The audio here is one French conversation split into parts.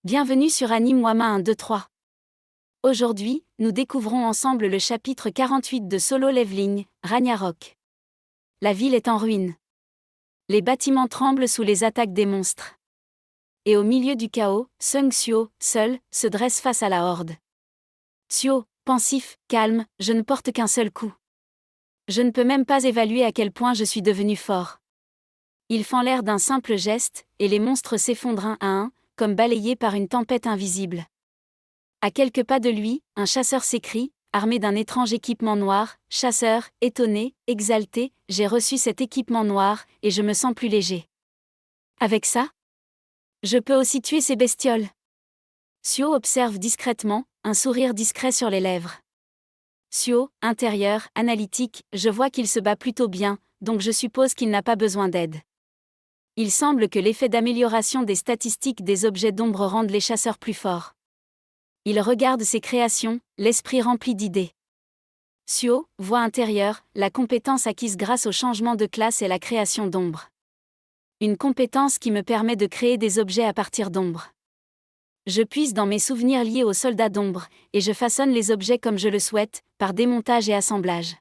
Bienvenue sur Anime Wama 1, 2, 3. Aujourd'hui, nous découvrons ensemble le chapitre 48 de Solo Leveling, Ragnarok. La ville est en ruine. Les bâtiments tremblent sous les attaques des monstres. Et au milieu du chaos, Sung Sio, seul, se dresse face à la horde. Sio, pensif, calme, je ne porte qu'un seul coup. Je ne peux même pas évaluer à quel point je suis devenu fort. Il fend l'air d'un simple geste, et les monstres s'effondrent un à un, comme balayés par une tempête invisible. À quelques pas de lui, un chasseur s'écrie, armé d'un étrange équipement noir. Chasseur, étonné, exalté, j'ai reçu cet équipement noir, et je me sens plus léger. Avec ça, je peux aussi tuer ces bestioles. Sio observe discrètement, un sourire discret sur les lèvres. Sio, intérieur, analytique, je vois qu'il se bat plutôt bien, donc je suppose qu'il n'a pas besoin d'aide. Il semble que l'effet d'amélioration des statistiques des objets d'ombre rende les chasseurs plus forts. Il regarde ses créations, l'esprit rempli d'idées. Sio, voix intérieure, la compétence acquise grâce au changement de classe et la création d'ombre. Une compétence qui me permet de créer des objets à partir d'ombre. Je puise dans mes souvenirs liés aux soldats d'ombre, et je façonne les objets comme je le souhaite, par démontage et assemblage.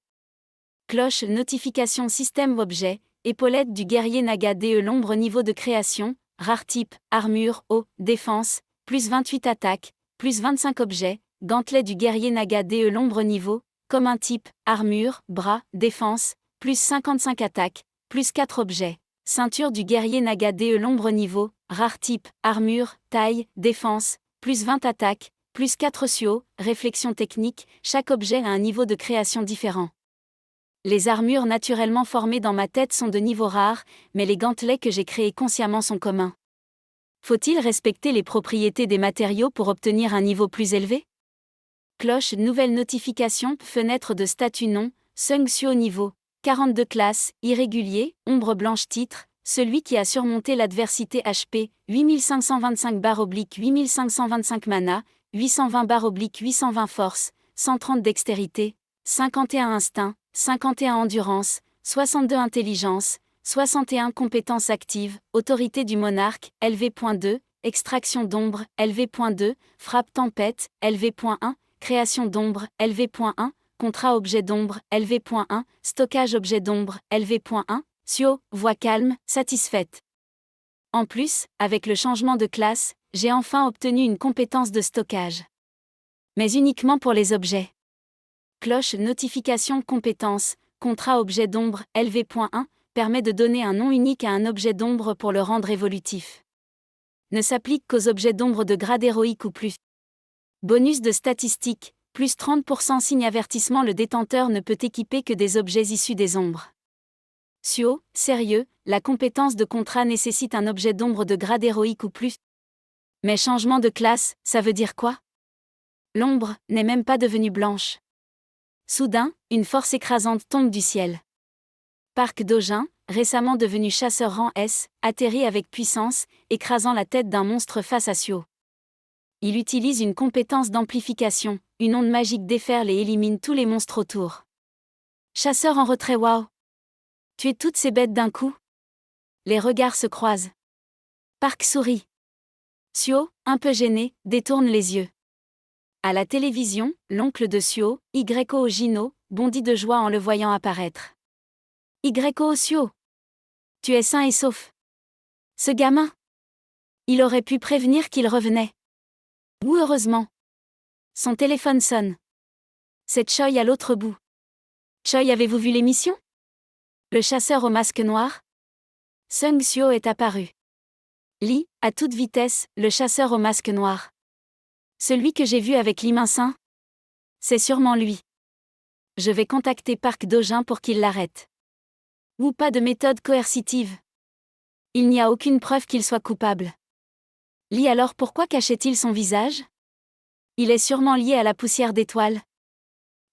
Cloche, notification système objet, épaulette du guerrier Naga DE l'ombre niveau de création, rare type, armure, eau, défense, plus 28 attaques, plus 25 objets, gantelet du guerrier Naga DE l'ombre niveau, commun type, armure, bras, défense, plus 55 attaques, plus 4 objets, ceinture du guerrier Naga DE l'ombre niveau, rare type, armure, taille, défense, plus 20 attaques, plus 4 Sio, réflexion technique, chaque objet a un niveau de création différent. Les armures naturellement formées dans ma tête sont de niveau rare, mais les gantelets que j'ai créés consciemment sont communs. Faut-il respecter les propriétés des matériaux pour obtenir un niveau plus élevé? Cloche, nouvelle notification, fenêtre de statut non, Sung Sio niveau 42 classe, irrégulier, ombre blanche titre, celui qui a surmonté l'adversité HP, 8525/8525 mana, 820/820 force, 130 dextérité, 51 instinct, 51 endurance, 62 intelligence, 61 compétences actives, autorité du monarque, LV.2, extraction d'ombre, LV.2, frappe tempête, LV.1, création d'ombre, LV.1, contrat objet d'ombre, LV.1, stockage objet d'ombre, LV.1, Sio, voix calme, satisfaite. En plus, avec le changement de classe, j'ai enfin obtenu une compétence de stockage. Mais uniquement pour les objets. Cloche, notification compétence, contrat objet d'ombre, LV.1, permet de donner un nom unique à un objet d'ombre pour le rendre évolutif. Ne s'applique qu'aux objets d'ombre de grade héroïque ou plus. Bonus de statistiques, plus 30% signe avertissement le détenteur ne peut équiper que des objets issus des ombres. Sio, sérieux, la compétence de contrat nécessite un objet d'ombre de grade héroïque ou plus. Mais changement de classe, ça veut dire quoi? L'ombre n'est même pas devenue blanche. Soudain, une force écrasante tombe du ciel. Park Do-jin, récemment devenu chasseur rang S, atterrit avec puissance, écrasant la tête d'un monstre face à Sio. Il utilise une compétence d'amplification, une onde magique déferle et élimine tous les monstres autour. Chasseur en retrait, waouh! Tuer toutes ces bêtes d'un coup? Les regards se croisent. Park sourit. Sio, un peu gêné, détourne les yeux. À la télévision, l'oncle de Sio, Yko Ojino, bondit de joie en le voyant apparaître. Yko Sio! Tu es sain et sauf. Ce gamin! Il aurait pu prévenir qu'il revenait. Ou heureusement. Son téléphone sonne. C'est Choi à l'autre bout. Choi, avez-vous vu l'émission? Le chasseur au masque noir? Sung Sio est apparu. Lee, à toute vitesse, le chasseur au masque noir. Celui que j'ai vu avec l'imminsin? C'est sûrement lui. Je vais contacter Park Do-jin pour qu'il l'arrête. Ou pas de méthode coercitive. Il n'y a aucune preuve qu'il soit coupable. Lee, alors pourquoi cachait-il son visage? Il est sûrement lié à la poussière d'étoiles.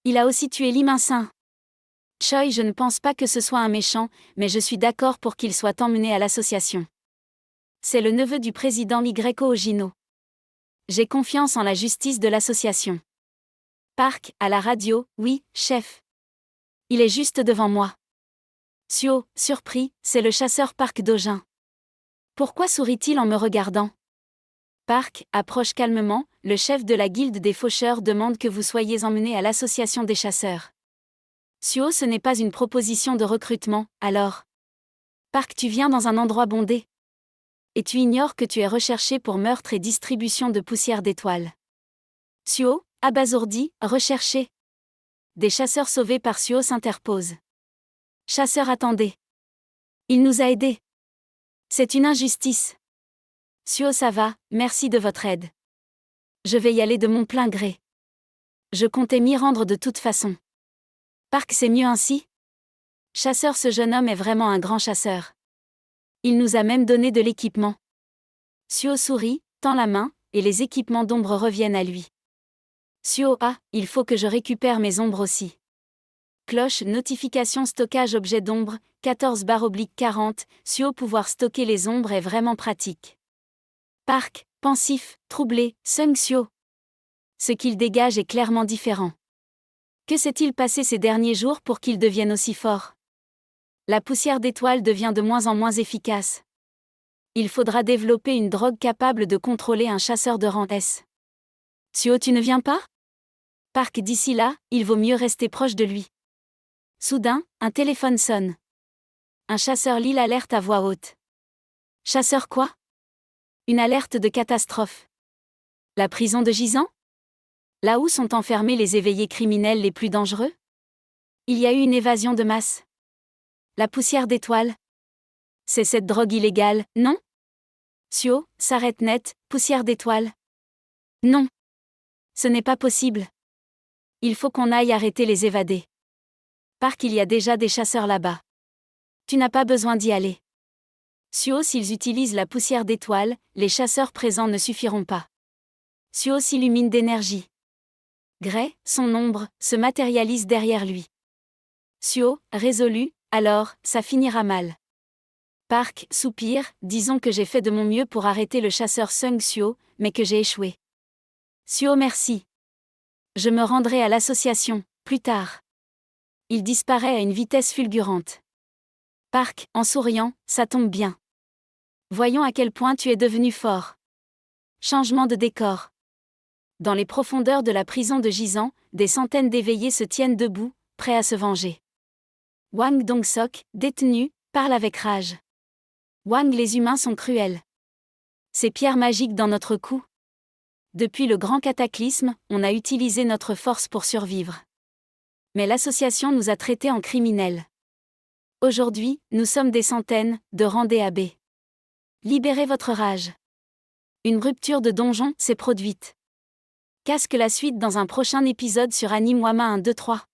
Il a aussi tué l'imminsin. Choi, je ne pense pas que ce soit un méchant, mais je suis d'accord pour qu'il soit emmené à l'association. C'est le neveu du président Yko Ojino. J'ai confiance en la justice de l'association. Park, à la radio, oui, chef. Il est juste devant moi. Sio, surpris, c'est le chasseur Park Do-jin. Pourquoi sourit-il en me regardant? Park approche calmement, le chef de la guilde des faucheurs demande que vous soyez emmené à l'association des chasseurs. Suo, ce n'est pas une proposition de recrutement, alors. Park, tu viens dans un endroit bondé. Et tu ignores que tu es recherché pour meurtre et distribution de poussière d'étoiles. Suo, abasourdi, recherché. Des chasseurs sauvés par Suo s'interposent. Chasseurs, attendez. Il nous a aidés. C'est une injustice. Suo, ça va, merci de votre aide. Je vais y aller de mon plein gré. Je comptais m'y rendre de toute façon. Park, c'est mieux ainsi? Chasseur, ce jeune homme est vraiment un grand chasseur. Il nous a même donné de l'équipement. Suo sourit, tend la main, et les équipements d'ombre reviennent à lui. Suo, il faut que je récupère mes ombres aussi. Cloche, notification, stockage, objet d'ombre, 14/40, Suo, pouvoir stocker les ombres est vraiment pratique. Park, pensif, troublé, Sung Suo. Ce qu'il dégage est clairement différent. Que s'est-il passé ces derniers jours pour qu'il devienne aussi fort? La poussière d'étoile devient de moins en moins efficace. Il faudra développer une drogue capable de contrôler un chasseur de rang S. Suo, tu ne viens pas? Park, d'ici là, il vaut mieux rester proche de lui. Soudain, un téléphone sonne. Un chasseur lit l'alerte à voix haute. Chasseur quoi? Une alerte de catastrophe. La prison de Gisant? Là où sont enfermés les éveillés criminels les plus dangereux? Il y a eu une évasion de masse. La poussière d'étoile? C'est cette drogue illégale, non? Suo, s'arrête net, poussière d'étoile? Non. Ce n'est pas possible. Il faut qu'on aille arrêter les évadés. Park, il y a déjà des chasseurs là-bas. Tu n'as pas besoin d'y aller. Suo, s'ils utilisent la poussière d'étoile, les chasseurs présents ne suffiront pas. Suo s'illumine d'énergie. Gray, son ombre, se matérialise derrière lui. Suo, résolu, alors, ça finira mal. Park, soupire, disons que j'ai fait de mon mieux pour arrêter le chasseur Sung Suo, mais que j'ai échoué. Suo, merci. Je me rendrai à l'association, plus tard. Il disparaît à une vitesse fulgurante. Park, en souriant, ça tombe bien. Voyons à quel point tu es devenu fort. Changement de décor. Dans les profondeurs de la prison de Gisant, des centaines d'éveillés se tiennent debout, prêts à se venger. Wang Dongsok, détenu, parle avec rage. Wang, les humains sont cruels. Ces pierres magiques dans notre cou. Depuis le grand cataclysme, on a utilisé notre force pour survivre. Mais l'association nous a traités en criminels. Aujourd'hui, nous sommes des centaines, de rang DAB. Libérez votre rage. Une rupture de donjon s'est produite. Casque la suite dans un prochain épisode sur Anime Wama 1, 2, 3.